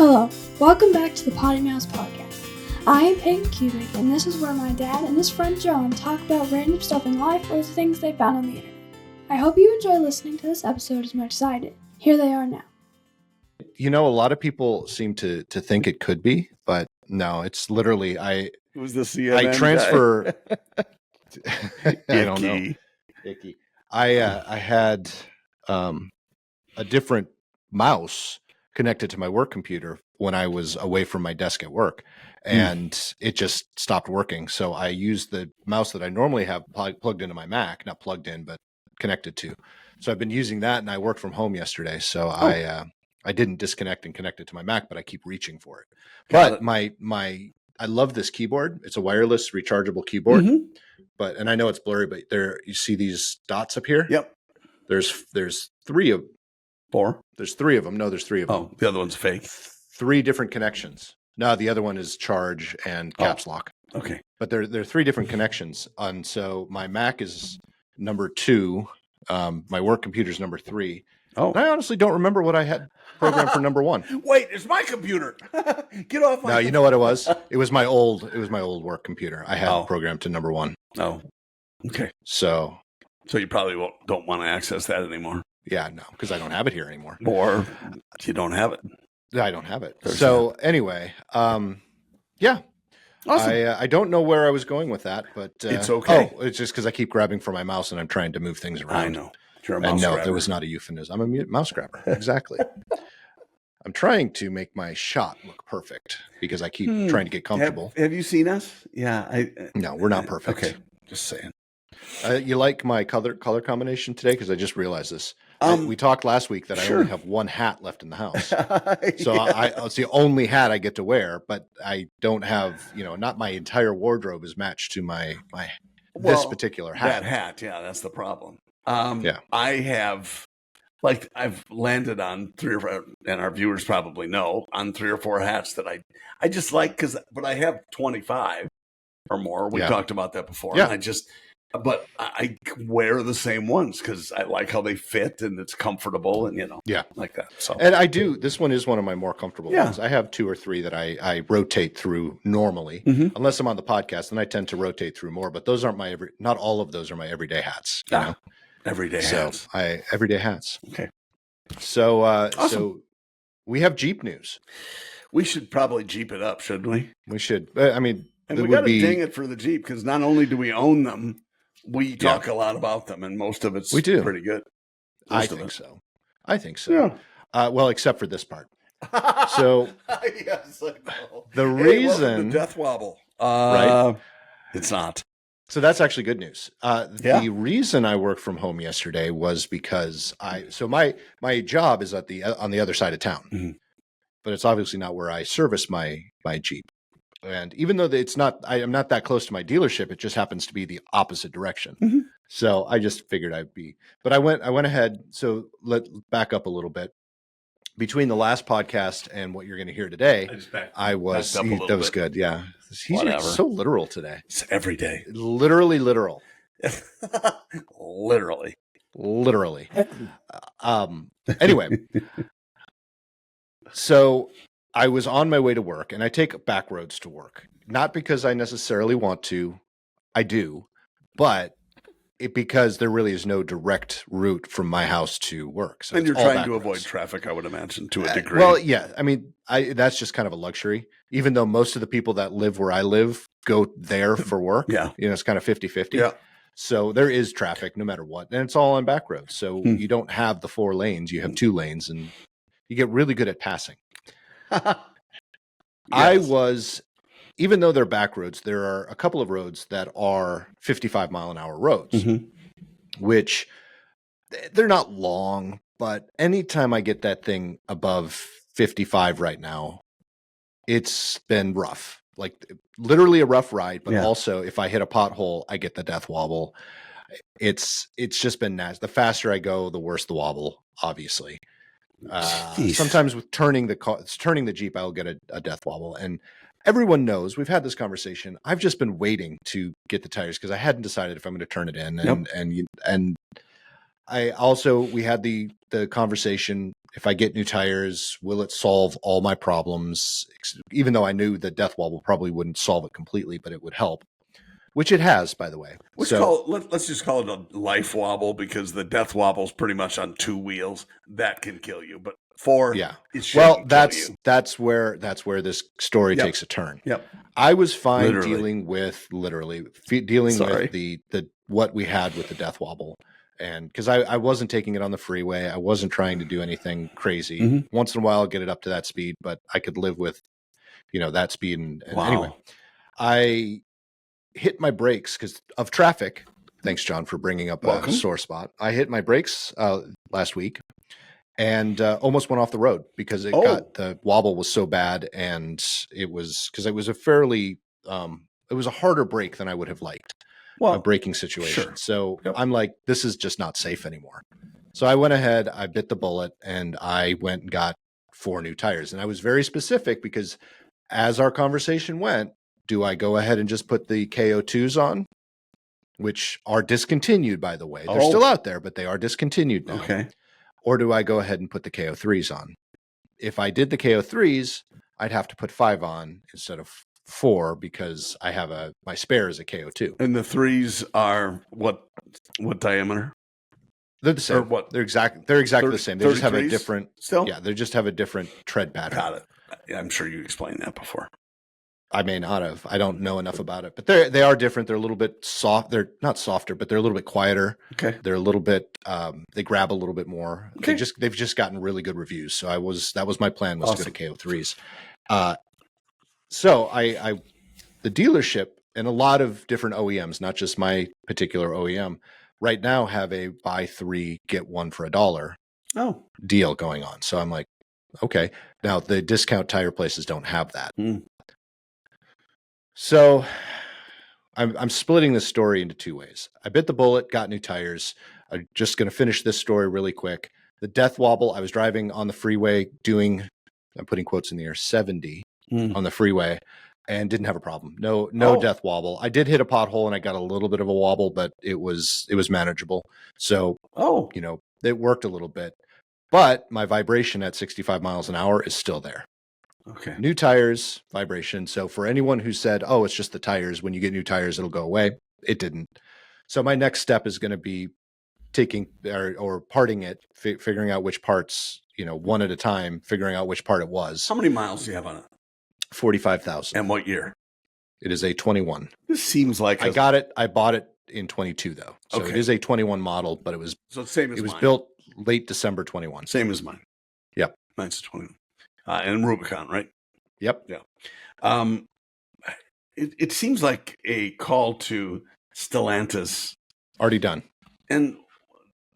Hello, welcome back to the PoddiMouths podcast. I am Peyton Cubic, and this is where my dad and his friend John talk about random stuff in life or the things they found on the internet. I hope you enjoy listening to this episode as much as I did. Here they are now. You know, a lot of people seem to think it could be, but no, it's literally Who's the CNN I transfer. I don't know. Icky. Icky. I had a different mouse connected to my work computer when I was away from my desk at work, and it just stopped working. So I used the mouse that I normally have plugged into my Mac, not plugged in, but connected to. So I've been using that, and I worked from home yesterday. So I didn't disconnect and connect it to my Mac, but I keep reaching for it. But I love this keyboard. It's a wireless rechargeable keyboard. Mm-hmm. And I know it's blurry, but you see these dots up here? Yep. There's three of Four. There's three of them. No, there's three of them. Oh, the other one's fake. Three different connections. No, the other one is charge and caps lock. Okay. But there are three different connections. And so my Mac is number 2. My work computer is number 3. Oh. And I honestly don't remember what I had programmed for number 1. Wait, it's my computer. Get off my No, you know what it was? It was my old work computer. I had programmed to number 1. Oh. Okay. So you probably don't want to access that anymore. Yeah, no, because I don't have it here anymore. Or you don't have it. I don't have it. There's Anyway, yeah. Awesome. I don't know where I was going with that, but it's okay. Oh, it's just because I keep grabbing for my mouse and I'm trying to move things around. I know. You're a mouse grabber. There was not a euphemism. I'm a mouse grabber. Exactly. I'm trying to make my shot look perfect because I keep trying to get comfortable. Have you seen us? Yeah. No, we're not perfect. Okay. Just saying. You like my color combination today? Because I just realized this. We talked last week that I only have one hat left in the house. So it's the only hat I get to wear, but I don't have, not my entire wardrobe is matched to this particular hat. That hat, yeah, that's the problem. Yeah. I have, I've landed on 3 or 4, and our viewers probably know, on 3 or 4 hats that I just like, but I have 25 or more. We talked about that before. Yeah. And but I wear the same ones because I like how they fit and it's comfortable and, like that. So, and I do. This one is one of my more comfortable ones. I have 2 or 3 that I rotate through normally, unless I'm on the podcast, and I tend to rotate through more. But those aren't not all of those are my everyday hats. You know? Everyday hats. Everyday hats. Okay. So, awesome. So we have Jeep news. We should probably Jeep it up, shouldn't we? We should. I mean, and we got to ding it for the Jeep because not only do we own them, we talk a lot about them, and most of it's pretty good. I think so. Yeah. Well, except for this part. So yes, I know. The reason the death wobble, right? It's not. So that's actually good news. The reason I worked from home yesterday was because my job is on the other side of town, but it's obviously not where I service my Jeep. And even though I am not that close to my dealership, it just happens to be the opposite direction. So I just figured but I went ahead. So let's back up a little bit. Between the last podcast and what you're going to hear today, that was good. Yeah. He's so literal today. It's every day. Literally literal. Literally. Anyway, so I was on my way to work, and I take back roads to work. Not because I necessarily want to, I do, but because there really is no direct route from my house to work. So and you're trying to avoid traffic, I would imagine, to a degree. Well, yeah. I mean, that's just kind of a luxury, even though most of the people that live where I live go there for work. Yeah. It's kind of 50-50. Yeah. So there is traffic no matter what. And it's all on back roads. So you don't have the 4 lanes. You have 2 lanes, and you get really good at passing. Yes. Even though they're back roads, there are a couple of roads that are 55-mile-an-hour roads, which they're not long, but anytime I get that thing above 55 right now, it's been rough. Like literally a rough ride, but also if I hit a pothole, I get the death wobble. It's just been nasty. The faster I go, the worse the wobble, obviously. Sometimes with turning the Jeep, I'll get a death wobble, and everyone knows we've had this conversation. I've just been waiting to get the tires because I hadn't decided if I'm going to turn it in, and I also we had the conversation If I get new tires, will it solve all my problems? Even though I knew the death wobble probably wouldn't solve it completely, but it would help, which it has, by the way. Let's just call it a life wobble, because the death wobble is pretty much on 2 wheels. That can kill you, but 4, it shouldn't kill you. That's where this story takes a turn. Yep. I was fine dealing with with the what we had with the death wobble. And because I wasn't taking it on the freeway, I wasn't trying to do anything crazy. Mm-hmm. Once in a while, I'll get it up to that speed, but I could live with, that speed. And anyway, I hit my brakes because of traffic. Thanks, John, for bringing up a sore spot. I hit my brakes last week and almost went off the road because the wobble was so bad, and it was a fairly it was a harder brake than I would have liked. A braking situation. Sure. So I'm like, this is just not safe anymore. So I went ahead, I bit the bullet, and I went and got 4 new tires. And I was very specific because as our conversation went, do I go ahead and just put the KO2s on, which are discontinued, by the way? They're still out there, but they are discontinued now. Okay. Or do I go ahead and put the KO3s on? If I did the KO3s, I'd have to put 5 on instead of 4 because I have my spare is a KO2. And the 3s are what diameter? They're the same. Or what? They're exactly the same. They just have a different still. Yeah, they just have a different tread pattern. Got it. I'm sure you explained that before. I may not have. I don't know enough about it, but they are different. They're a little bit soft. They're not softer, but they're a little bit quieter. Okay. They're a little bit. They grab a little bit more. Okay. They've just gotten really good reviews. So that was my plan was to go to KO3s. So the dealership and a lot of different OEMs, not just my particular OEM, right now have a buy 3 get 1 for $1 deal going on. So I'm like, okay. Now the discount tire places don't have that. So I'm splitting this story into 2 ways. I bit the bullet, got new tires. I'm just going to finish this story really quick. The death wobble, I was driving on the freeway doing, I'm putting quotes in the air, 70 on the freeway and didn't have a problem. No death wobble. I did hit a pothole and I got a little bit of a wobble, but it was manageable. So, it worked a little bit, but my vibration at 65 miles an hour is still there. Okay. New tires, vibration. So for anyone who said, oh, it's just the tires, when you get new tires, it'll go away. It didn't. So my next step is going to be taking or parting it, figuring out which parts, one at a time, figuring out which part it was. How many miles do you have on it? 45,000. And what year? It is a 21. This seems like I bought it in 22 though. So it is a 21 model, but it was same as it was mine. Built late December 21. Same as mine. Yep. Mine's 21. And Rubicon, right? Yep. Yeah. It seems like a call to Stellantis. Already done. And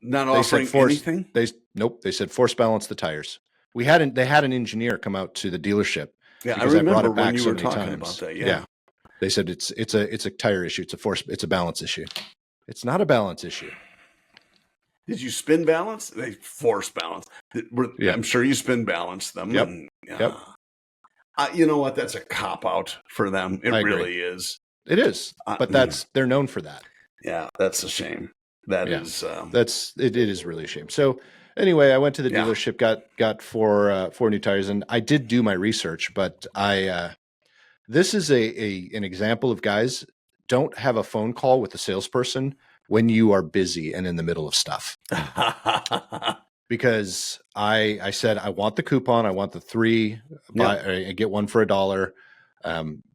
not offering anything? Nope. They said force balance the tires. They had an engineer come out to the dealership. Yeah, I remember when you were talking about that. Yeah. They said it's a tire issue. It's a balance issue. It's not a balance issue. Did you spin balance? They force balance. I'm sure you spin balance them. Yep. Yep. You know what? That's a cop out for them. It really is. It is. But they're known for that. Yeah, that's a shame. It is really a shame. So anyway, I went to the dealership, got 4 new tires, and I did do my research, but this is an example of, guys, don't have a phone call with the salesperson when you are busy and in the middle of stuff. Because I said, I want the coupon. I want the 3, I get 1 for $1.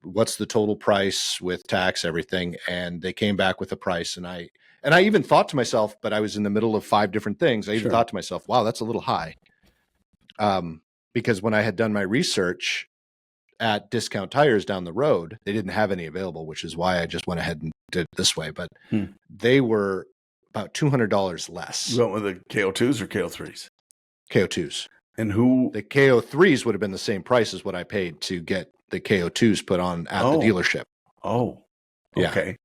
What's the total price with tax, everything? And they came back with a price. And I even thought to myself, but I was in the middle of 5 different things. I even thought to myself, wow, that's a little high. Because when I had done my research at Discount Tires down the road, they didn't have any available, which is why I just went ahead and did it this way. But they were about $200 less. You went with the KO2s or KO3s? KO2s. And the KO3s would have been the same price as what I paid to get the KO2s put on at the dealership. Oh, okay.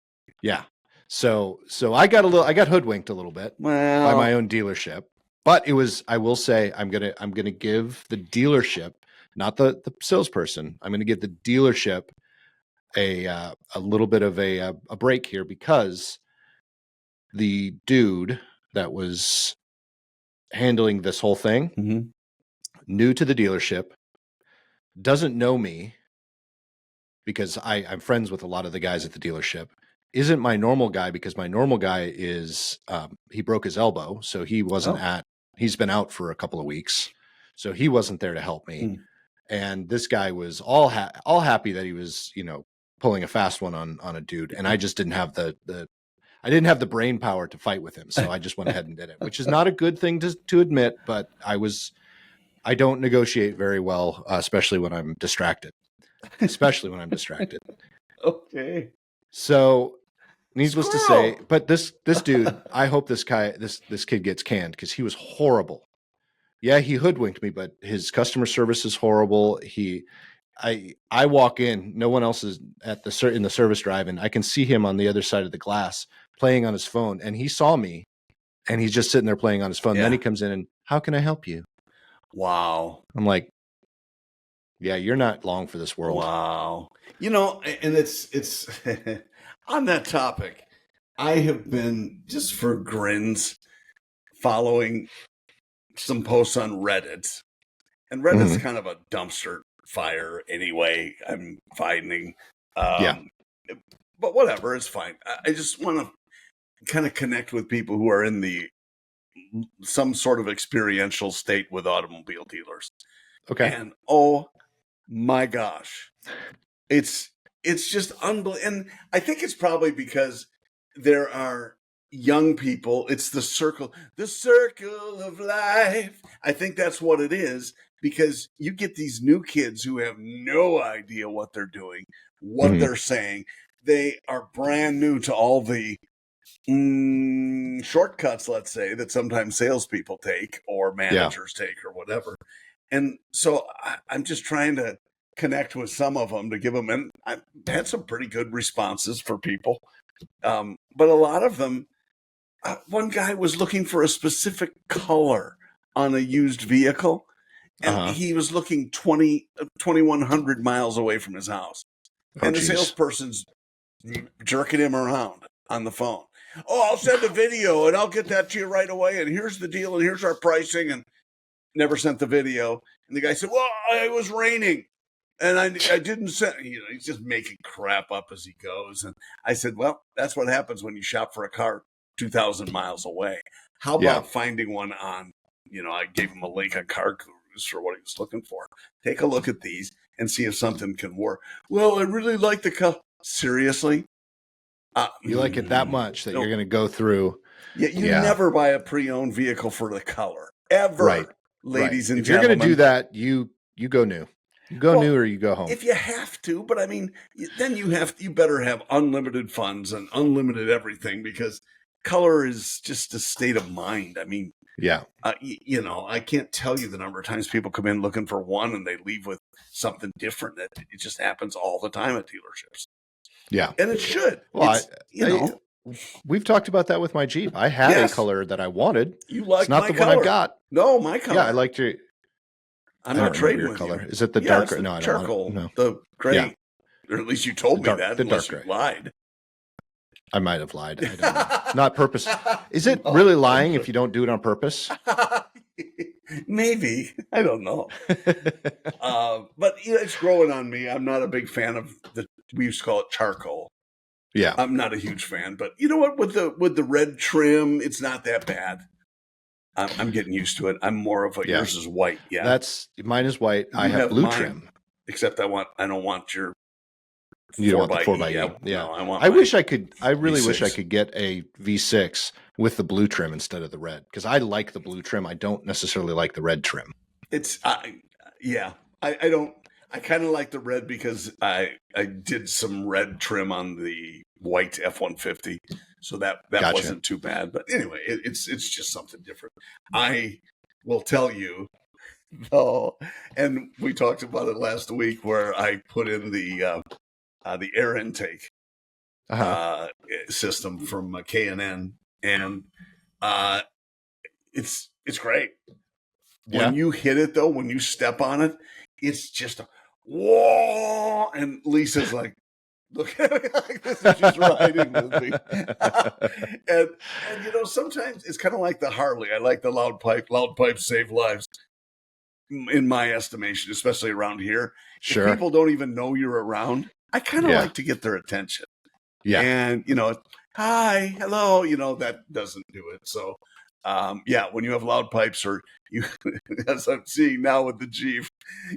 Yeah. So I got hoodwinked a little bit by my own dealership, but I will say, I'm going to give the dealership, not the salesperson, I'm going to give the dealership a little bit of a break here, because the dude that was handling this whole thing new to the dealership, doesn't know me because I'm friends with a lot of the guys at the dealership, isn't my normal guy because my normal guy is, he broke his elbow. So he wasn't he's been out for a couple of weeks. So he wasn't there to help me. And this guy was all happy that he was, pulling a fast one on a dude. And I just didn't have I didn't have the brain power to fight with him. So I just went ahead and did it, which is not a good thing to admit, but I don't negotiate very well, especially when I'm distracted. Okay. So needless to say, but this dude, I hope this kid gets canned because he was horrible. Yeah, he hoodwinked me, but his customer service is horrible. I walk in, no one else is in the service drive, and I can see him on the other side of the glass playing on his phone, and he saw me, and he's just sitting there playing on his phone. Yeah. Then he comes in and, how can I help you? Wow. I'm like, yeah, you're not long for this world. Wow. And it's on that topic, I have been, just for grins, following some posts on Reddit. And Reddit's kind of a dumpster fire anyway, I'm finding. But whatever, it's fine. I just want to kind of connect with people who are in some sort of experiential state with automobile dealers. Okay. And oh my gosh, it's just unbelievable. And I think it's probably because there are young people. It's the circle of life. I think that's what it is, because you get these new kids who have no idea what they're doing, what they're saying. They are brand new to all the shortcuts, let's say, that sometimes salespeople take or managers take or whatever. And so I'm just trying to connect with some of them to give them, and I've had some pretty good responses for people. But a lot of them, one guy was looking for a specific color on a used vehicle, and he was looking 2,100 miles away from his house. And the salesperson's jerking him around on the phone. Oh, I'll send a video and I'll get that to you right away. And here's the deal and here's our pricing. And never sent the video. And the guy said, well, it was raining. And I didn't send, he's just making crap up as he goes. And I said, well, that's what happens when you shop for a car 2,000 miles away. How about finding one on, I gave him a link on Car Gurus for what he was looking for. Take a look at these and see if something can work. Well, I really like the car. Seriously? You like it that much that you're going to go through. Yeah, you never buy a pre-owned vehicle for the color. Ever. Right. Ladies and if gentlemen. If you're going to do that, you go new. You go new or you go home. If you have to, but I mean, then you better have unlimited funds and unlimited everything, because color is just a state of mind. I mean, I can't tell you the number of times people come in looking for one and they leave with something different. It just happens all the time at dealerships. Yeah. And it should. Well, we've talked about that with my Jeep. I had a color that I wanted. You like it's not my the color. one I got. No, my color. Yeah, I liked your. I'm not trading with color. You. Is it the darker? No, I don't charcoal. Want it. No. The gray. Or at least you told me that. The unless dark you lied. I might have lied. I don't know. Not purpose. Is it really lying if you don't do it on purpose? Maybe. I don't know. But it's growing on me. I'm not a big fan of we used to call it charcoal. Yeah. I'm not a huge fan, but you know what? With the red trim, it's not that bad. I'm getting used to it. I'm more of a yours is white. Yeah. Mine is white. I have blue trim. Except I don't want your 4x4. Yeah. No, I really wish I could get a V6 with the blue trim instead of the red, because I like the blue trim. I don't necessarily like the red trim. I don't. I kind of like the red because I did some red trim on the white F-150, so that gotcha. Wasn't too bad. But anyway, it's just something different. I will tell you, though, and we talked about it last week, where I put in the air intake system from K&N, and it's great. When you hit it, though, when you step on it, it's just a whoa, and Lisa's like, look at me like this, is just riding with me. and sometimes it's kind of like the Harley. I like the loud pipe save lives. in my estimation, especially around here. Sure. If people don't even know you're around, I kind of like to get their attention. Yeah. And, hi, hello, that doesn't do it. So, when you have loud pipes or you, as I'm seeing now with the Jeep,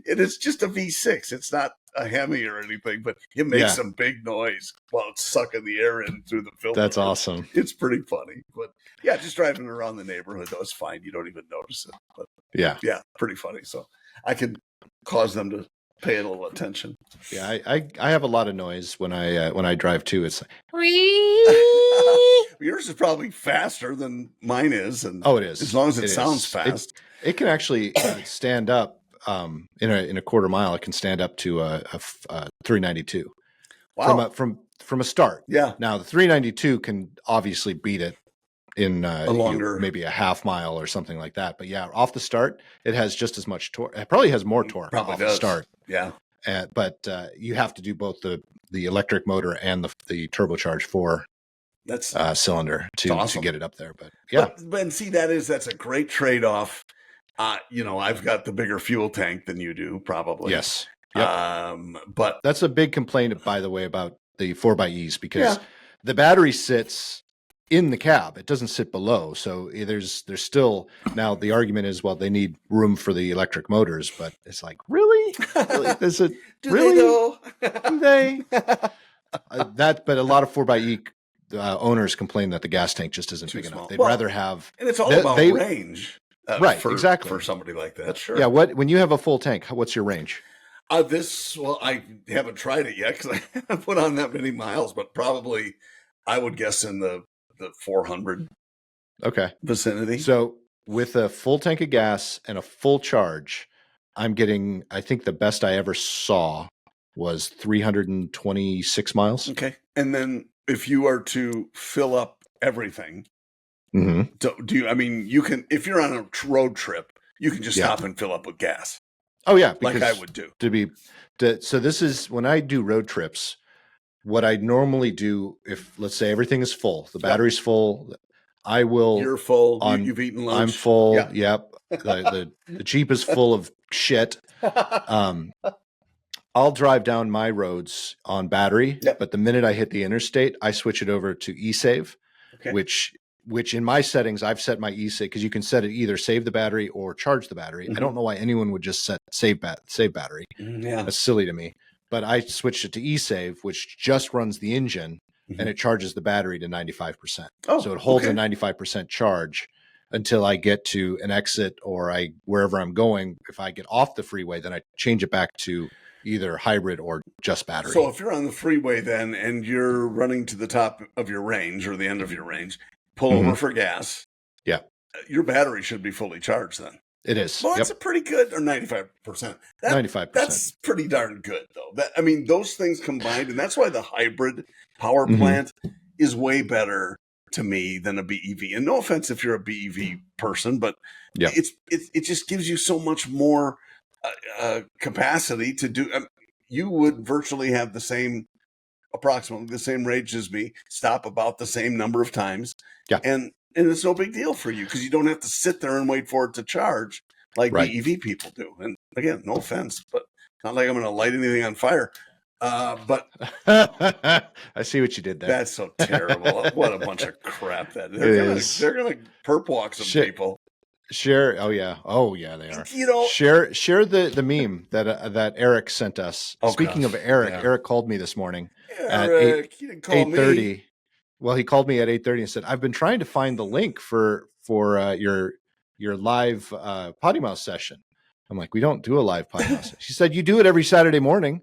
it is just a V6. It's not a Hemi or anything, but it makes some big noise while it's sucking the air in through the filter. That's awesome. It's pretty funny. But yeah, just driving around the neighborhood, though, it's fine. You don't even notice it. But yeah, pretty funny. So I can cause them to pay a little attention. Yeah, I have a lot of noise when I drive too. It's like, yours is probably faster than mine is, and it is. As long as it sounds fast, it can actually stand up in a quarter mile. It can stand up to a 392. Wow. From a start. Yeah. Now the 392 can obviously beat it in a longer, maybe a half mile or something like that. But yeah, off the start, it has just as much torque. It probably has more torque off the start. Yeah. But you have to do both the electric motor and the turbocharged 4 cylinder to get it up there. But yeah, but see, that's a great trade-off. I've got the bigger fuel tank than you do, probably. Yes. Yep. But that's a big complaint, by the way, about the 4xEs because the battery sits in the cab. It doesn't sit below. So there's still, now the argument is, well, they need room for the electric motors, but it's like, really? Is it do really? They though? Do they? But a lot of 4xE owners complain that the gas tank just isn't big enough. They'd rather have, and it's all about range, right? Exactly, for somebody like that. Sure. Yeah. When you have a full tank, what's your range? I haven't tried it yet because I haven't put on that many miles, but probably I would guess in the 400 vicinity. So with a full tank of gas and a full charge, I'm getting, I think the best I ever saw was 326 miles. Okay. And then if you are to fill up everything, do you, you can, if you're on a road trip, you can just stop and fill up with gas. Oh yeah. Like I would do. So this is when I do road trips, what I normally do, if let's say everything is full, the battery's full, I will. You're full. You've eaten lunch. I'm full. Yeah. Yep. The Jeep is full of shit. I'll drive down my roads on battery, but the minute I hit the interstate, I switch it over to eSave, which in my settings, I've set my eSave because you can set it either save the battery or charge the battery. I don't know why anyone would just set save battery. Yeah. That's silly to me. But I switched it to eSave, which just runs the engine and it charges the battery to 95%. So it holds a 95% charge until I get to an exit or wherever I'm going. If I get off the freeway, then I change it back to either hybrid or just battery. So if you're on the freeway then and you're running to the top of your range or the end of your range, pull over for gas. Yeah. Your battery should be fully charged then. It is. Well, that's a pretty good, or 95%. 95%. That's pretty darn good, though. Those things combined, and that's why the hybrid power plant is way better to me than a BEV. And no offense if you're a BEV person, but it just gives you so much more capacity to do. You would virtually have approximately the same range as me, stop about the same number of times. Yeah. And it's no big deal for you because you don't have to sit there and wait for it to charge like BEV people do. And again, no offense, but not like I'm going to light anything on fire. But I see what you did there. That's so terrible. What a bunch of crap that is. They're going to perp walk some people. Share. Oh yeah, they are. Share the meme that Eric sent us. Speaking of Eric, Eric called me this morning at 8:30. Well, he called me at 8:30 and said, "I've been trying to find the link for your live PoddiMouths session." I'm like, "We don't do a live PoddiMouths." She said, "You do it every Saturday morning."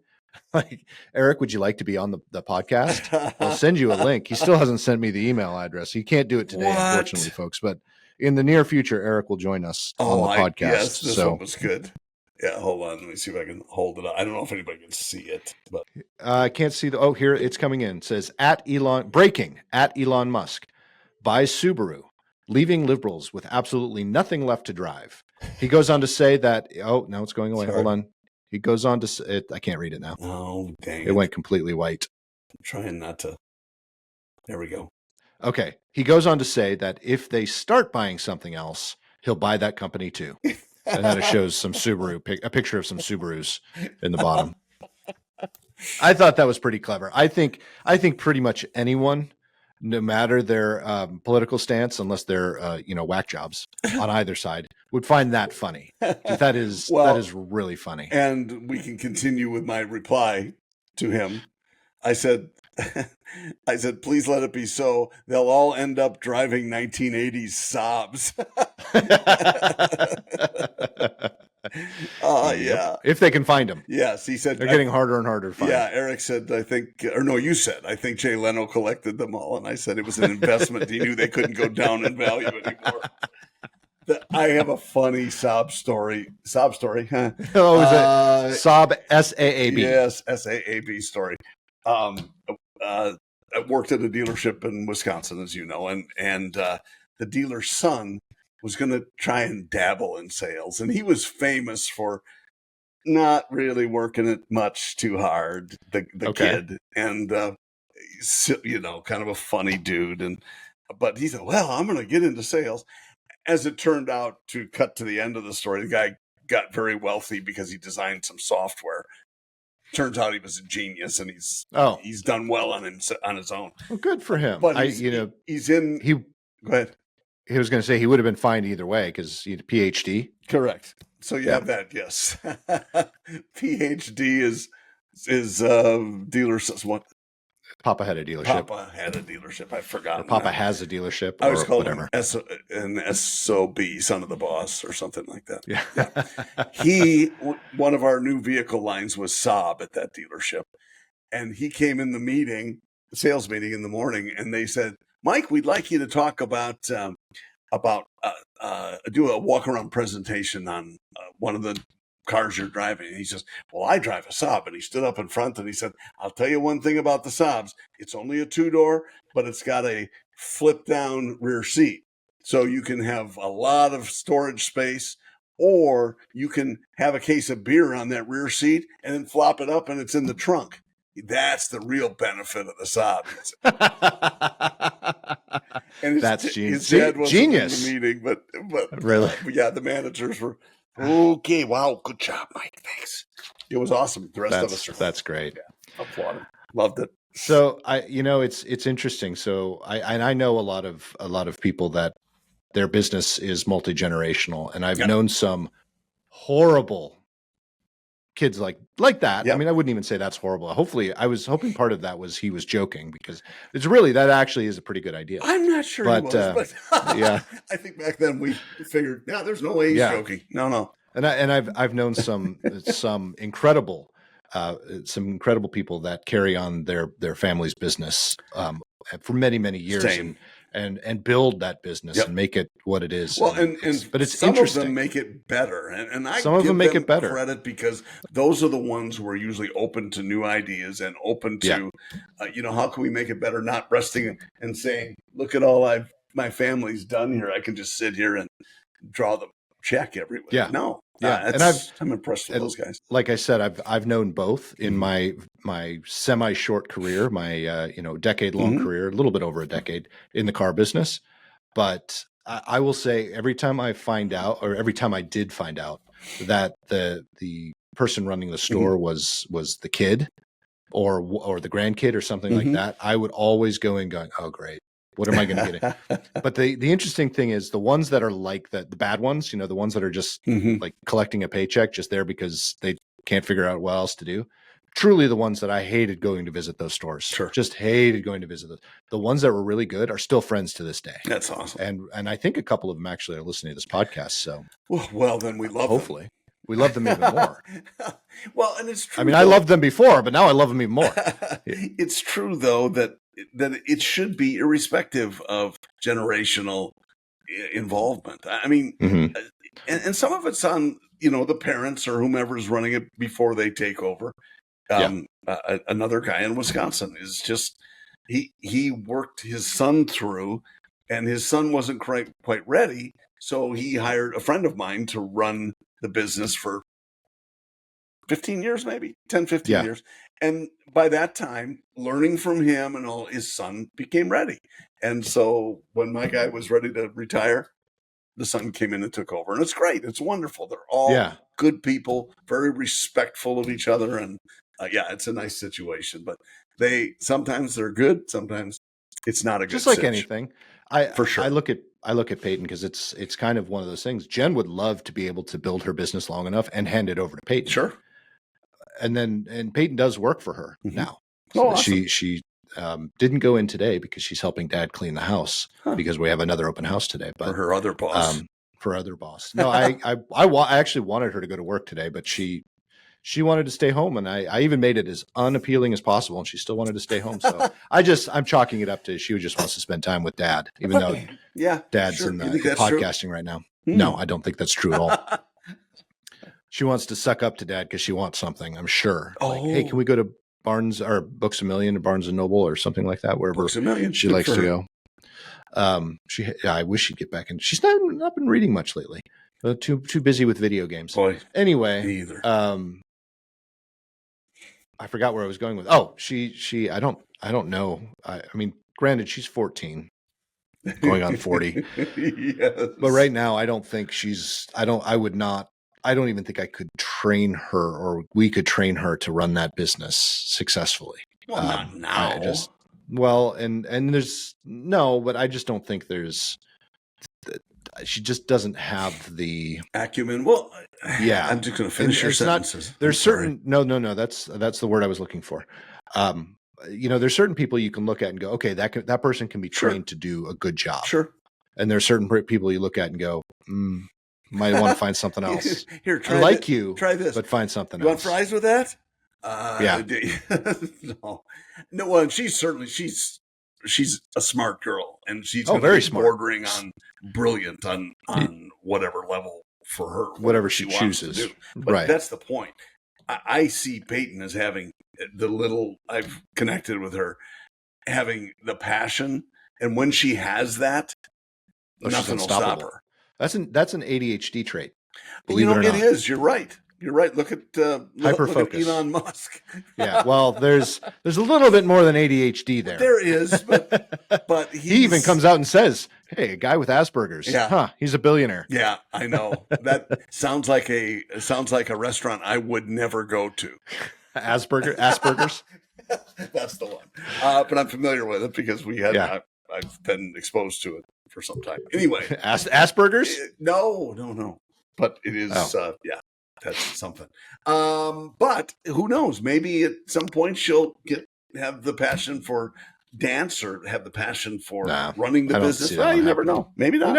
Like, Eric, would you like to be on the podcast? I'll send you a link. He still hasn't sent me the email address. He can't do it today, unfortunately, folks. But in the near future, Eric will join us on the podcast. Yes, this one was good. Yeah, hold on. Let me see if I can hold it up. I don't know if anybody can see it, but I can't see here it's coming in. It says breaking at Elon Musk buys Subaru, leaving liberals with absolutely nothing left to drive. He goes on to say that, no, it's going away. Sorry. Hold on. He goes on to I can't read it now. Oh, dang it. It went completely white. I'm trying not to. There we go. Okay. He goes on to say that if they start buying something else, he'll buy that company too. And then it shows some a picture of some Subarus in the bottom. I thought that was pretty clever. I think pretty much anyone, no matter their political stance, unless they're whack jobs on either side, would find that funny. That is really funny. And we can continue with my reply to him. I said, please let it be so. They'll all end up driving 1980s Saabs. Yeah. If they can find them. Yes, he said they're getting harder and harder to find. Yeah, Eric said, you said, I think Jay Leno collected them all. And I said it was an investment. He knew they couldn't go down in value anymore. I have a funny sob story. Huh? Oh, is it Saab SAAB? Yes, SAAB story. I worked at a dealership in Wisconsin, as you know, and the dealer's son was going to try and dabble in sales, and he was famous for not really working it much too hard. The kid, and kind of a funny dude, but he said, "Well, I'm going to get into sales." As it turned out, to cut to the end of the story, the guy got very wealthy because he designed some software. Turns out he was a genius, and he's done well on his own. Well, good for him. But he's in. Go ahead. He was going to say he would have been fine either way because he had a PhD. Correct. So you have that. Yes, PhD is dealer. What? Papa had a dealership. I forgot. Or Papa has a dealership. I was called whatever. an SOB, son of the boss, or something like that. Yeah. One of our new vehicle lines was Saab at that dealership, and he came in the sales meeting in the morning, and they said, "Mike, we'd like you to talk about do a walk around presentation on one of the cars you're driving." And he says, "Well, I drive a Saab." And he stood up in front and he said, "I'll tell you one thing about the Saabs. It's only a 2-door, but it's got a flip down rear seat. So you can have a lot of storage space, or you can have a case of beer on that rear seat and then flop it up and it's in the trunk. That's the real benefit of the Saab." And that's genius. His dad wasn't genius. in the meeting, but really, the managers were, "Okay, wow, good job, Mike. Thanks." It was awesome. The rest of us that's great. Yeah, applauded. Loved it. So it's interesting. So I know a lot of people that their business is multi-generational, and I've known some horrible kids like that. I mean, I wouldn't even say that's horrible. I was hoping part of that was he was joking, because that actually is a pretty good idea. I'm not sure he was, but yeah. I think back then we figured, there's no way he's joking. No. And I've known some incredible people that carry on their family's business for many, many years and build that business and make it what it is. Well, but it's some interesting. of them make it better, and I some of them make it better. Credit, because those are the ones who are usually open to new ideas and open to, how can we make it better? Not resting and saying, "Look at all my family's done here. I can just sit here and draw the check everywhere." Yeah. No. Yeah, and I'm impressed with those guys. Like I said, I've known both in my semi-short career, my decade-long career, a little bit over a decade in the car business. But I will say, every time I did find out that the person running the store was the kid or the grandkid or something like that, I would always go in going, "Oh, great. What am I going to get?" But the interesting thing is, the ones that are like the bad ones, the ones that are just like collecting a paycheck just there because they can't figure out what else to do. Truly, the ones that I hated going to visit those stores, just hated going to visit those. The ones that were really good are still friends to this day. That's awesome. And I think a couple of them actually are listening to this podcast. So well, then we love hopefully them. We love them even more. Well, and it's true. I mean, I loved them before, but now I love them even more. It's true, though, that it should be irrespective of generational involvement. I mean, and some of it's on, the parents or whomever is running it before they take over. Another guy in Wisconsin is just, he worked his son through, and his son wasn't quite ready. So he hired a friend of mine to run the business for 15 years, maybe 10, 15 years. And by that time, learning from him and all, his son became ready. And so when my guy was ready to retire, the son came in and took over, and it's great. It's wonderful. They're all good people, very respectful of each other, and it's a nice situation. But sometimes they're good, sometimes it's not a good. Just like anything, for sure. I look at Peyton because it's kind of one of those things. Jen would love to be able to build her business long enough and hand it over to Peyton. Sure. And Peyton does work for her now. So awesome. She didn't go in today because she's helping Dad clean the house because we have another open house today. But for her other boss. No, I actually wanted her to go to work today, but she wanted to stay home, and I even made it as unappealing as possible, and she still wanted to stay home. So I'm chalking it up to she just wants to spend time with Dad, even though Dad's in the podcasting right now. No, I don't think that's true at all. She wants to suck up to Dad because she wants something, I'm sure. Like, hey, can we go to Barnes or Books A Million or Barnes and Noble or something like that, wherever Books A Million. she likes to go. I wish she'd get back in. She's not been reading much lately. Too busy with video games. Boy, anyway, either. I forgot where I was going with. Oh, she. I don't know. I mean, granted, she's 14, going on 40. Yes. But right now, I don't think she's. I don't even think I could train her, or we could train her to run that business successfully. Well, not now. And there's no, but I just don't think there's. She just doesn't have the acumen. Well, yeah, I'm just going to finish your sentences. There's certain no. That's the word I was looking for. There's certain people you can look at and go, okay, that person can be trained to do a good job. Sure. And there's certain people you look at and go, might want to find something else. Here, I like you. Try this, but find something else. You want fries with that? Yeah. No. Well, she's a smart girl, and she's very smart, bordering on brilliant on whatever level for her, whatever she chooses. To do. But that's the point. I see Peyton as having the little I've connected with her, having the passion, and when she has that, nothing will stop her. That's an ADHD trait. Believe it or not. It is. You're right. You're right. Look at Elon Musk. Yeah. Well, there's a little bit more than ADHD there. There is, but he even comes out and says, "Hey, a guy with Asperger's. Yeah. He's a billionaire." Yeah, I know. That sounds like a restaurant I would never go to. Asperger's. That's the one. But I'm familiar with it because I've been exposed to it for some time. Anyway, Asperger's? No. But it is. That's something. But who knows? Maybe at some point she'll have the passion for dance or have the passion for running the business. You never know. Maybe not. You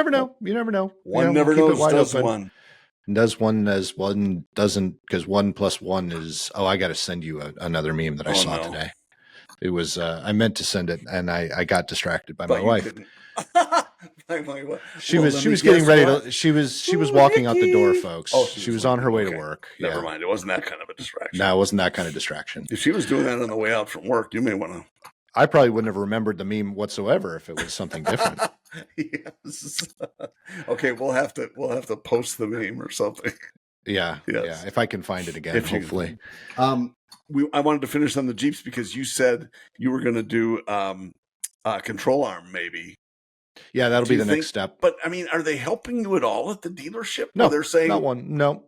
never know. One never knows. Does one. Does one as one doesn't, because 1 + 1 is. Oh, I got to send you another meme that I saw today. It was. I meant to send it, and I got distracted by my wife. She was getting ready to. She was walking out the door, folks. Oh, she was on her way to work. Never mind. It wasn't that kind of a distraction. No, it wasn't that kind of distraction. If she was doing that on the way out from work, you may want to. I probably wouldn't have remembered the meme whatsoever if it was something different. Yes. Okay, we'll have to post the meme or something. Yeah. Yes. Yeah. If I can find it again, hopefully. I wanted to finish on the Jeeps because you said you were going to do control arm, maybe. Yeah, that'll be the next step. But I mean, are they helping you at all at the dealership? No, they're saying not one. No.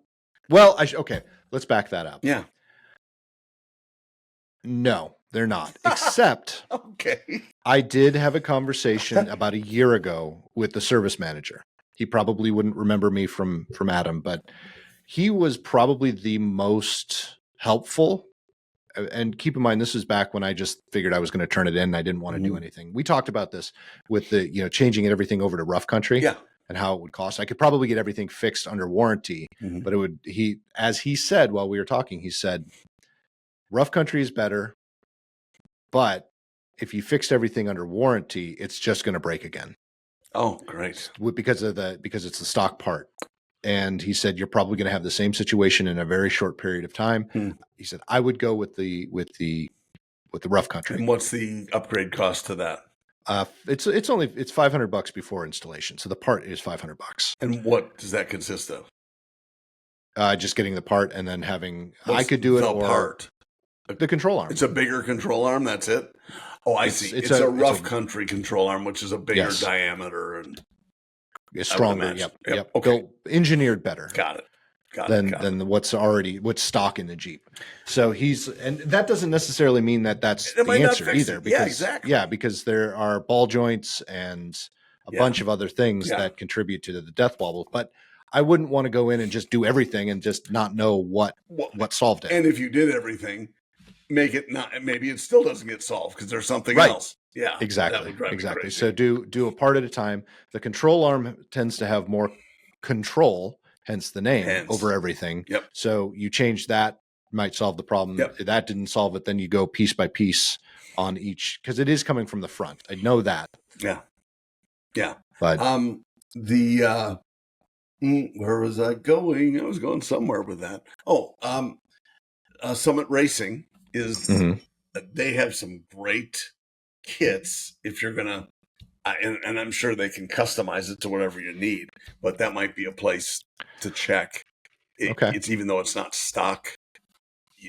Well, okay. Let's back that up. Yeah. No, they're not. Except, okay, I did have a conversation about a year ago with the service manager. He probably wouldn't remember me from Adam, but he was probably the most helpful. And keep in mind, this is back when I just figured I was going to turn it in and I didn't want to do anything. We talked about this with the, changing everything over to rough country and how it would cost. I could probably get everything fixed under warranty, but as he said, while we were talking, he said, rough country is better, but if you fixed everything under warranty, it's just going to break again. Oh, great. Because it's the stock part. And he said, you're probably going to have the same situation in a very short period of time. He said, I would go with the rough country. And what's the upgrade cost to that? It's $500 before installation. So the part is $500. And what does that consist of? Just getting the part and then having, I could do it part. The control arm. It's a bigger control arm. That's it. Oh, I see. It's a rough country control arm, which is a bigger diameter. And is stronger. imagine. Yep. Okay. Built, engineered better. Got it. Than what's stock in the Jeep. So and that doesn't necessarily mean that that's the answer either. Because, because there are ball joints and a bunch of other things that contribute to the death wobble. But I wouldn't want to go in and just do everything and just not know what solved it. And if you did everything, make it not. Maybe it still doesn't get solved because there's something else. Yeah, exactly. So do a part at a time. The control arm tends to have more control, hence the name, over everything. Yep. So you change that, might solve the problem. Yep. If that didn't solve it, then you go piece by piece on each, because it is coming from the front. I know that. Yeah. But where was I going? I was going somewhere with that. Summit Racing is they have some great kits if you're gonna and I'm sure they can customize it to whatever you need, but that might be a place to check. It's even though it's not stock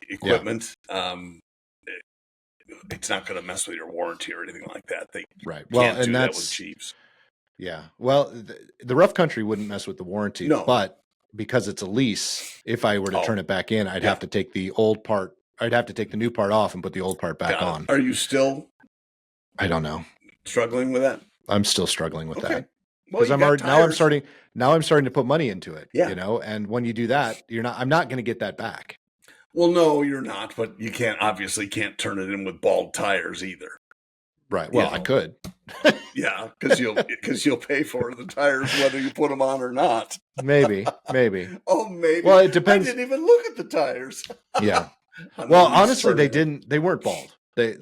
equipment, it's not going to mess with your warranty or anything like that. They can't do that with Jeeps. Yeah. Well, the rough country wouldn't mess with the warranty, but because it's a lease, if I were to turn it back in, I'd have to take the old part. I'd have to take the new part off and put the old part back on. Are you still? I don't know. Struggling with that? I'm still struggling with that. Well, because I'm starting to put money into it. You know, and when you do that, I'm not going to get that back. Well, no, you're not, but you obviously can't turn it in with bald tires either. Right. Well, I could. Yeah, because you'll pay for the tires whether you put them on or not. Maybe. Oh, maybe. Well, it depends. I didn't even look at the tires. Yeah. Well, honestly, they weren't bald. They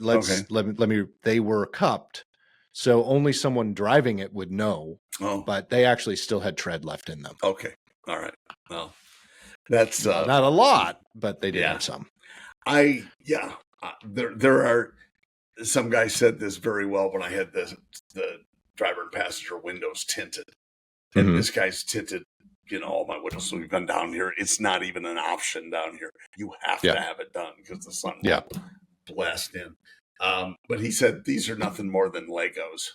were cupped, so only someone driving it would know. Oh. But they actually still had tread left in them. Okay. All right. Well, that's not a lot, but they did have some. There are some guy said this very well when I had the driver and passenger windows tinted, and this guy's tinted. All my windows. So we've been down here. It's not even an option down here. You have to have it done because the sun will blast in. But he said these are nothing more than Legos.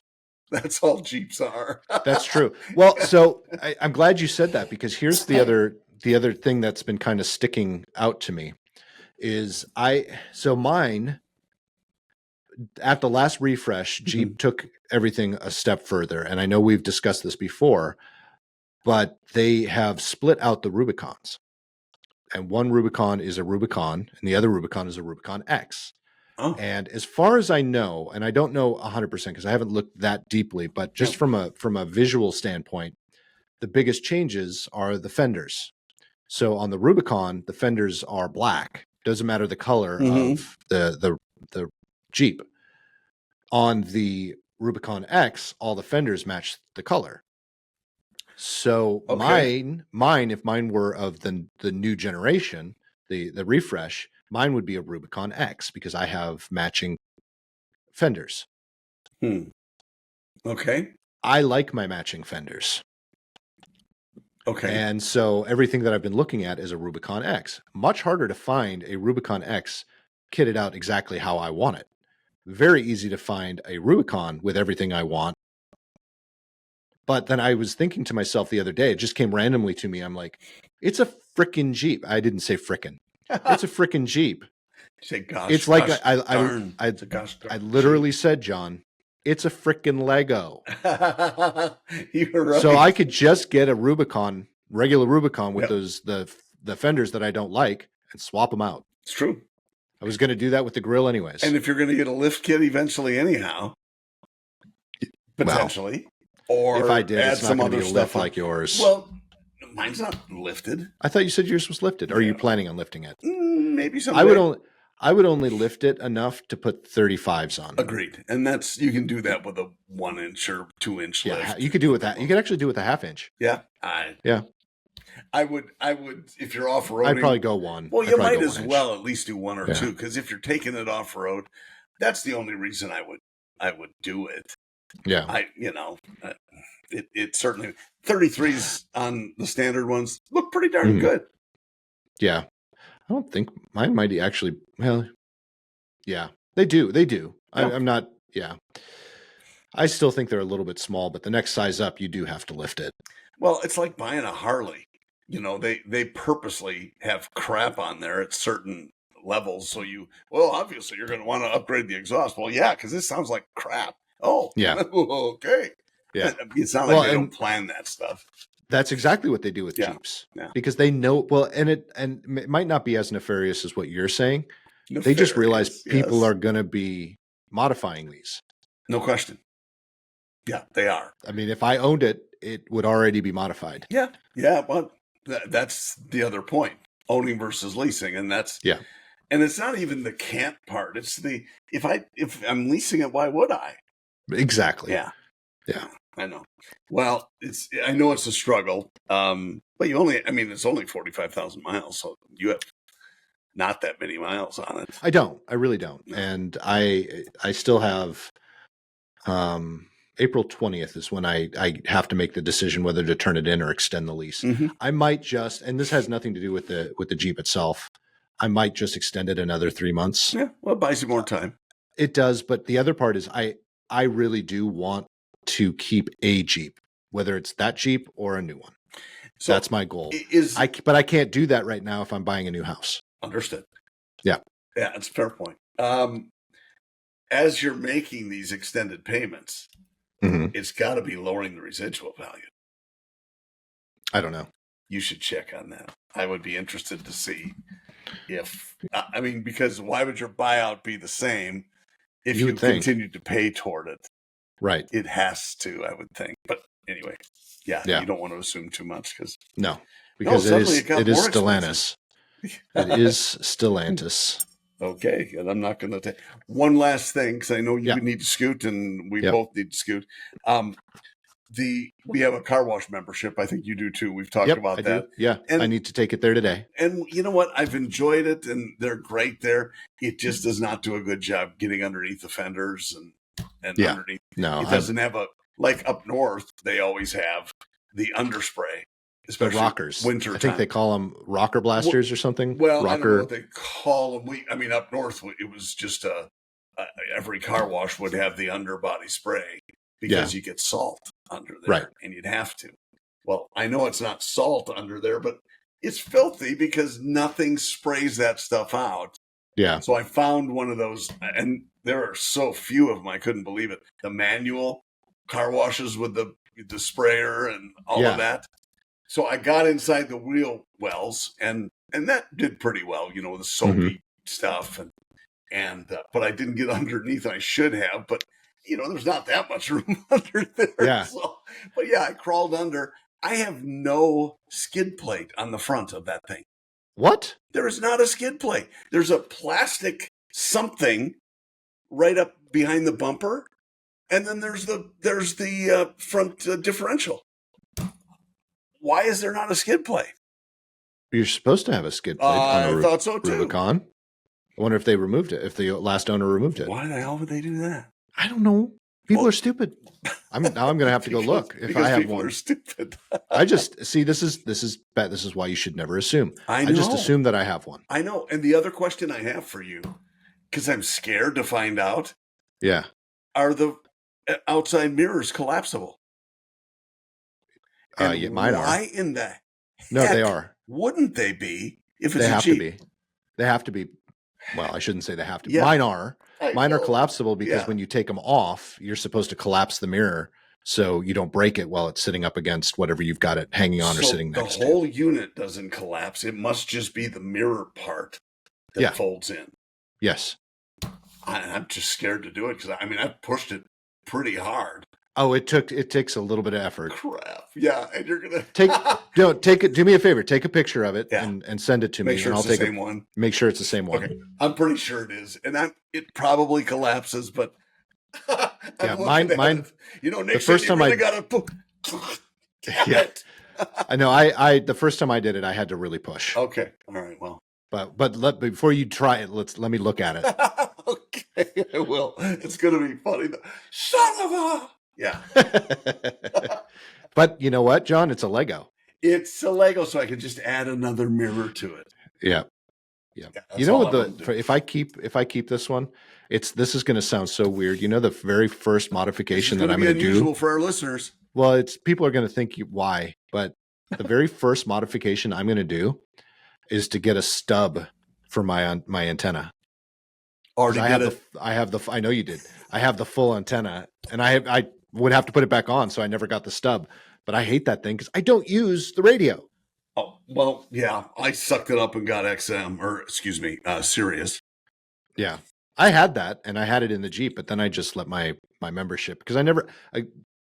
That's all Jeeps are. That's true. Well, so I'm glad you said that, because here's the other thing that's been kind of sticking out to me is mine at the last refresh, Jeep took everything a step further. And I know we've discussed this before, but they have split out the Rubicons, and one Rubicon is a Rubicon and the other Rubicon is a Rubicon X. Oh. And as far as I know, and I don't know 100% because I haven't looked that deeply, but just from a visual standpoint, the biggest changes are the fenders. So on the Rubicon, the fenders are black. Doesn't matter the color of the Jeep. On the Rubicon X, all the fenders match the color. So mine, if mine were of the new generation, the refresh, mine would be a Rubicon X because I have matching fenders. Okay. I like my matching fenders. Okay. And so everything that I've been looking at is a Rubicon X. Much harder to find a Rubicon X kitted out exactly how I want it. Very easy to find a Rubicon with everything I want. But then I was thinking to myself the other day, it just came randomly to me. I'm like, it's a frickin' Jeep. I didn't say frickin'. It's a frickin' Jeep. Say gosh. It's like I literally said, John, it's a frickin' Lego. You're right. So I could just get a Rubicon, regular Rubicon with the fenders that I don't like and swap them out. It's true. I was going to do that with the grill anyways. And if you're going to get a lift kit eventually anyhow, potentially. Or if I did, it's not going to be a lift like yours. Well, mine's not lifted. I thought you said yours was lifted. Or are you planning on lifting it? Maybe someday. I would only lift it enough to put 35s on. Agreed. And you can do that with a 1 inch or 2 inch lift. Yeah, you could do it with that. You could actually do it with a 1/2 inch. Yeah. I would if you're off roading. I'd probably go 1. Well, you might as well at least do 1 or 2, because if you're taking it off road, that's the only reason I would do it. Yeah. It certainly 33s on the standard ones look pretty darn good. Yeah. I don't think mine might actually. Well, yeah, they do. Yeah. I'm not. Yeah. I still think they're a little bit small, but the next size up, you do have to lift it. Well, it's like buying a Harley. They purposely have crap on there at certain levels. So obviously you're going to want to upgrade the exhaust. Well, yeah, because this sounds like crap. Oh, yeah. Okay. Yeah. It's not like they don't plan that stuff. That's exactly what they do with Jeeps. Yeah. Because they know, and it might not be as nefarious as what you're saying. They just realize people are going to be modifying these. No question. Yeah, they are. I mean, if I owned it, it would already be modified. Yeah. Well, that's the other point: owning versus leasing, and that's And it's not even the can't part; it's the if I'm leasing it, why would I? Exactly. Yeah. I know. Well, I know it's a struggle, but it's only 45,000 miles, so you have not that many miles on it. I really don't, and I still have. April 20th is when I have to make the decision whether to turn it in or extend the lease. Mm-hmm. I might just, and this has nothing to do with the Jeep itself. I might just extend it another 3 months. Yeah, well, it buys you more time. It does, but the other part is I really do want to keep a Jeep, whether it's that Jeep or a new one. So that's my goal. But I can't do that right now if I'm buying a new house. Understood. Yeah. Yeah, that's a fair point. As you're making these extended payments, it's got to be lowering the residual value. I don't know. You should check on that. I would be interested to see because why would your buyout be the same if you continue to pay toward it? Right. It has to, I would think. But anyway, you don't want to assume too much because it is Stellantis. It is Stellantis. Okay, and I'm not going to take one last thing because I know you need to scoot, and we both need to scoot. We have a car wash membership. I think you do too. We've talked about that. Yeah, and I need to take it there today. And you know what? I've enjoyed it, and they're great there. It just does not do a good job getting underneath the fenders and underneath. No, it doesn't have like up north. They always have the underspray. Especially the rockers. Winter I think they call them rocker blasters or something. Well, I don't know what they call them. Up north, it was just every car wash would have the underbody spray because you get salt under there, and you'd have to. Well, I know it's not salt under there, but it's filthy because nothing sprays that stuff out. Yeah. So I found one of those, and there are so few of them, I couldn't believe it. The manual car washes with the sprayer and all of that. So I got inside the wheel wells, and that did pretty well, the soapy stuff, but I didn't get underneath. I should have, but there's not that much room under there. Yeah. I crawled under. I have no skid plate on the front of that thing. What? There is not a skid plate. There's a plastic something right up behind the bumper, and then there's the front differential. Why is there not a skid plate? You're supposed to have a skid plate on a thought so too. Rubicon. I wonder if they removed it, if the last owner removed it. Why the hell would they do that? I don't know. People are stupid. I'm going to have to go look if I have people one. Are stupid. I just see this is why you should never assume. I know. I just assume that I have one. I know. And the other question I have for you, because I'm scared to find out. Yeah. Are the outside mirrors collapsible? Mine are. Why in the No, they are. Wouldn't they be if it's they have Jeep? to be. They have to be. Well, I shouldn't say they have to be. Yeah. Mine are. Mine are collapsible because when you take them off, you're supposed to collapse the mirror so you don't break it while it's sitting up against whatever you've got it hanging on or sitting next to. The whole unit doesn't collapse. It must just be the mirror part that folds in. Yes. I'm just scared to do it because I pushed it pretty hard. Oh, it takes a little bit of effort. Crap. Yeah, and you're gonna take it. Do me a favor. Take a picture of it and send it to me. Make sure and it's the same one. Make sure it's the same one. Okay. I'm pretty sure it is, and it probably collapses. But mine. Nick, the first time I got to. Yeah, I know. I the first time I did it, I had to really push. Okay. All right. Well. But before you try it, let me look at it. Okay, I will. It's gonna be funny. Son of a. Yeah. But you know what, John? It's a Lego. It's a Lego, so I can just add another mirror to it. Yeah. Yeah. That's You know all what, I want to do. if I keep this one, this is going to sound so weird. You know, the very first modification that I'm going to do. Unusual for our listeners. Well, people are going to think why, but the very first modification I'm going to do is to get a stub for my antenna. Already I know you did. I have the full antenna, and I would have to put it back on, so I never got the stub. But I hate that thing because I don't use the radio. Oh, well, yeah, I sucked it up and got Sirius. Yeah, I had that, and I had it in the Jeep, but then I just let my membership, because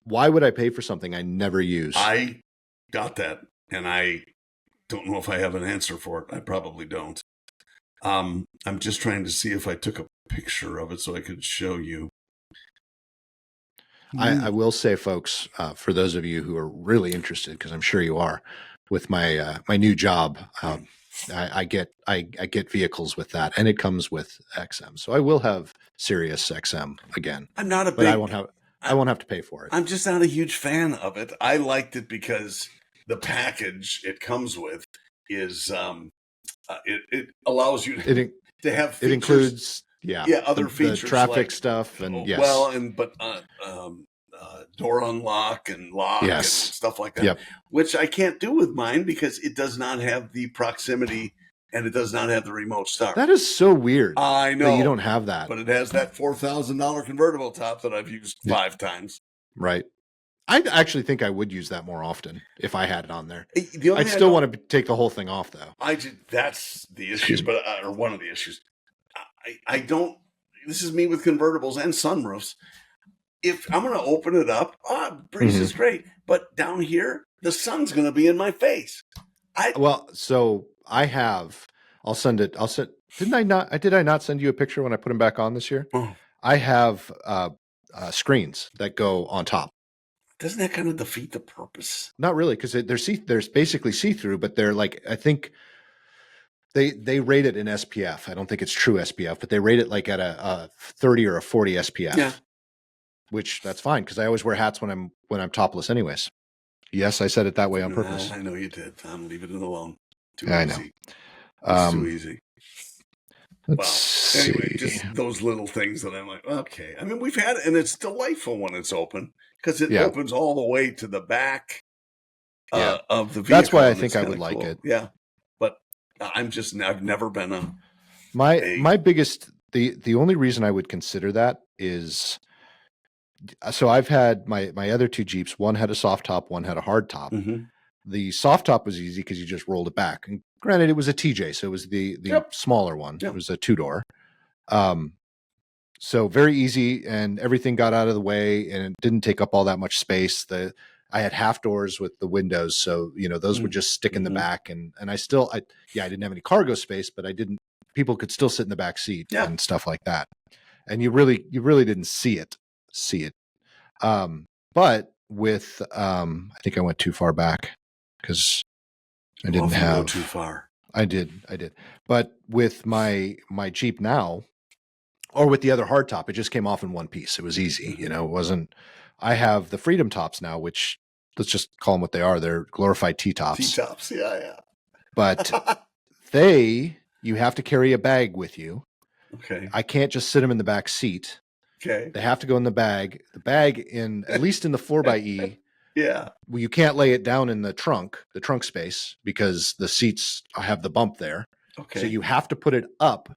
why would I pay for something I never use? I got that, and I don't know if I have an answer for it. I probably don't. I'm just trying to see if I took a picture of it so I could show you. I will say, folks, for those of you who are really interested, because I'm sure you are, with my my new job, I get vehicles with that, and it comes with XM. So I will have Sirius XM again. I'm not a but I won't have to pay for it. I'm just not a huge fan of it. I liked it because the package it comes with is it allows you to have features. It includes other features, the traffic stuff, and door unlock and lock and stuff like that, yep. which I can't do with mine because it does not have the proximity and it does not have the remote start. That is so weird. I know that you don't have that, but it has that $4,000 convertible top that I've used 5 times. Right. I actually think I would use that more often if I had it on there. I'd still want to take the whole thing off, though. That's the issue, or one of the issues. I don't. This is me with convertibles and sunroofs. If I'm going to open it up, breeze is great, but down here the sun's going to be in my face. So I have. I'll send it. Did I not send you a picture when I put them back on this year? Oh. I have screens that go on top. Doesn't that kind of defeat the purpose? Not really, because they're basically see-through, but they're like, I think they rate it in SPF. I don't think it's true SPF, but they rate it like at a 30 or a 40 SPF. Yeah. Which that's fine, because I always wear hats when I'm topless anyways. Yes, I said it that way on purpose. I know you did. I'm leaving it alone. I know. It's too easy. Anyway, just those little things that I'm like, okay. I mean, we've had it, and it's delightful when it's open because it opens all the way to the back of the vehicle. That's why I think I would like it. Yeah, but I've never been a my biggest the only reason I would consider that is, so I've had my other 2 Jeeps. One had a soft top, one had a hard top. Mm-hmm. The soft top was easy because you just rolled it back. And granted, it was a TJ, so it was the smaller one. Yep. It was a 2-door. So very easy, and everything got out of the way, and it didn't take up all that much space. I had half doors with the windows, so those would just stick in the back, and I didn't have any cargo space, but people could still sit in the back seat and stuff like that. And you really didn't see it. But with I think I went too far back because I didn't have go too far. I did. But with my Jeep now, or with the other hardtop, it just came off in one piece. It was easy. It wasn't. I have the Freedom tops now, which, let's just call them what they are. They're glorified T-tops. T-tops, yeah. But you have to carry a bag with you. Okay. I can't just sit them in the back seat. Okay. They have to go in the bag. The bag, at least in the 4xe, yeah. Well, you can't lay it down in the trunk space, because the seats have the bump there. Okay. So you have to put it up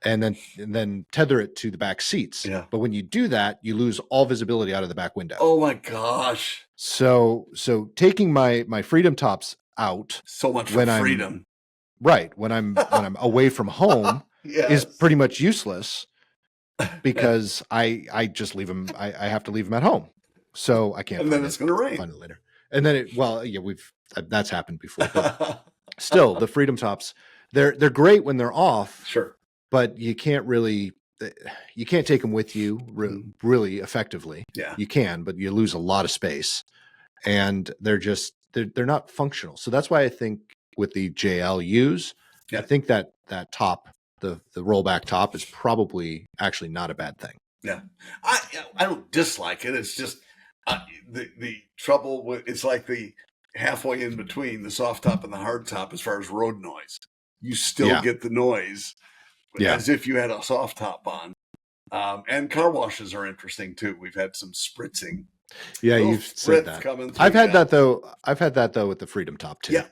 and then tether it to the back seats. Yeah. But when you do that, you lose all visibility out of the back window. Oh my gosh. So taking my Freedom tops out. So much for freedom. Right. When I'm away from home is pretty much useless, because I just leave them. I have to leave them at home. So I can't. And then it's going to rain. Find it later. And then that's happened before. But still, the Freedom tops, they're great when they're off. Sure. But you can't take them with you really effectively. Yeah. You can, but you lose a lot of space, and they're not functional. So that's why I think with the JLUs, I think that top, the rollback top, is probably actually not a bad thing. Yeah. I don't dislike it. It's just the trouble with, it's like the halfway in between the soft top and the hard top as far as road noise. you still get the noise as if you had a soft top on. And car washes are interesting too. We've had some spritzing. Yeah, you've said that. I've had that though. I've had that though with the Freedom Top too. Yeah,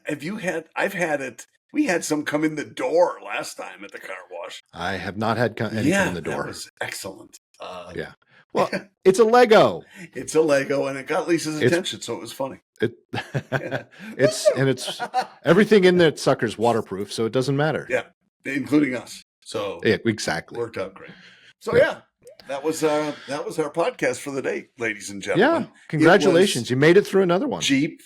I've had it. We had some come in the door last time at the car wash. I have not had any come in the door. That was excellent. Yeah. Well, it's a Lego. It's a Lego, and it got Lisa's attention, so it was funny. It's everything in that sucker's waterproof, so it doesn't matter. Yeah, including us. So exactly worked out great. So that was our podcast for the day, ladies and gentlemen. Yeah, congratulations! You made it through another one. Jeep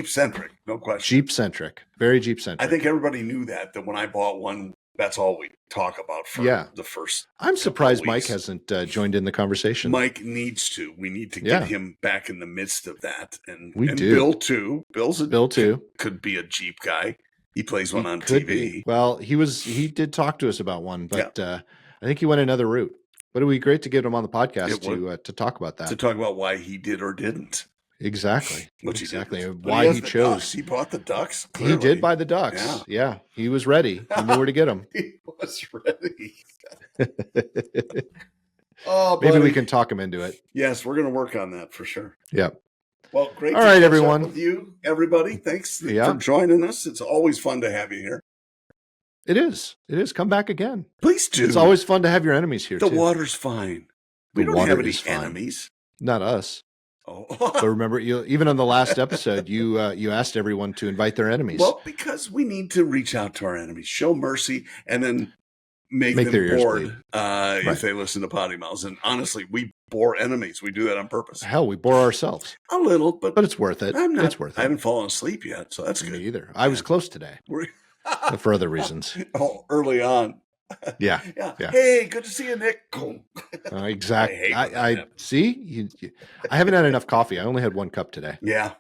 centric, no question. Jeep centric, very Jeep centric. I think everybody knew that when I bought one. That's all we talk about for the first. I'm surprised Mike hasn't joined in the conversation. Mike needs to. We need to get him back in the midst of that, and do. Bill too. Bill too could be a Jeep guy. He plays one on TV. Be. Well, he did talk to us about one, but I think he went another route. But it would be great to get him on the podcast to talk about that. To talk about why he did or didn't. Exactly. Exactly. Why he chose. Ducks. He bought the ducks. Clearly. He did buy the ducks. Yeah. He was ready. He knew where to get them. He was ready. Maybe we can talk him into it. Yes, we're going to work on that for sure. Yeah. Well, great. All right, everyone. With you, everybody. Thanks for joining us. It's always fun to have you here. It is. Come back again. Please do. It's always fun to have your enemies here. The water's fine. We don't have any enemies. Not us. Oh, but remember, even on the last episode, you asked everyone to invite their enemies. Well, because we need to reach out to our enemies, show mercy, and then make them bored if they listen to PoddiMouths. And honestly, we bore enemies. We do that on purpose. Hell, we bore ourselves a little, but it's worth it. It's worth it. I haven't fallen asleep yet, so that's good. Me either. I was close today, for other reasons. Early on. Yeah. Hey, good to see you, Nick. Exactly. I see. I haven't had enough coffee. I only had 1 cup today. Yeah.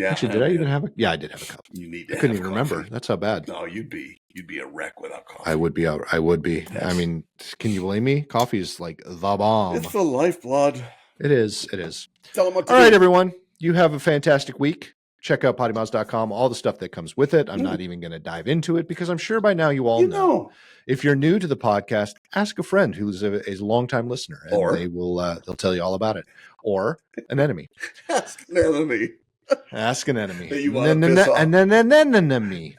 Actually, did I even have a? Yeah, I did have a cup. You need to. I couldn't even remember. That's how bad. No, you'd be a wreck without coffee. I would be. Yes. I mean, can you blame me? Coffee is like the bomb. It's the lifeblood. It is. Tell them what to do. All right, everyone. You have a fantastic week. Check out PoddiMouths.com, all the stuff that comes with it. I'm not even going to dive into it because I'm sure by now you all know. If you're new to the podcast, ask a friend who's a longtime listener, and they'll tell you all about it. Or an enemy. Ask an enemy. Ask an enemy. That you want to piss off. An enemy.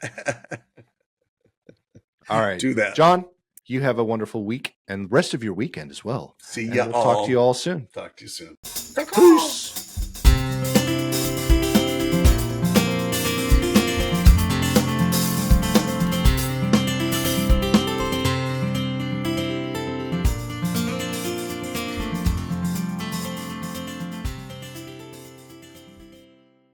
All right. Do that. John, you have a wonderful week and rest of your weekend as well. See ya. We'll talk to you all soon. Talk to you soon. Peace.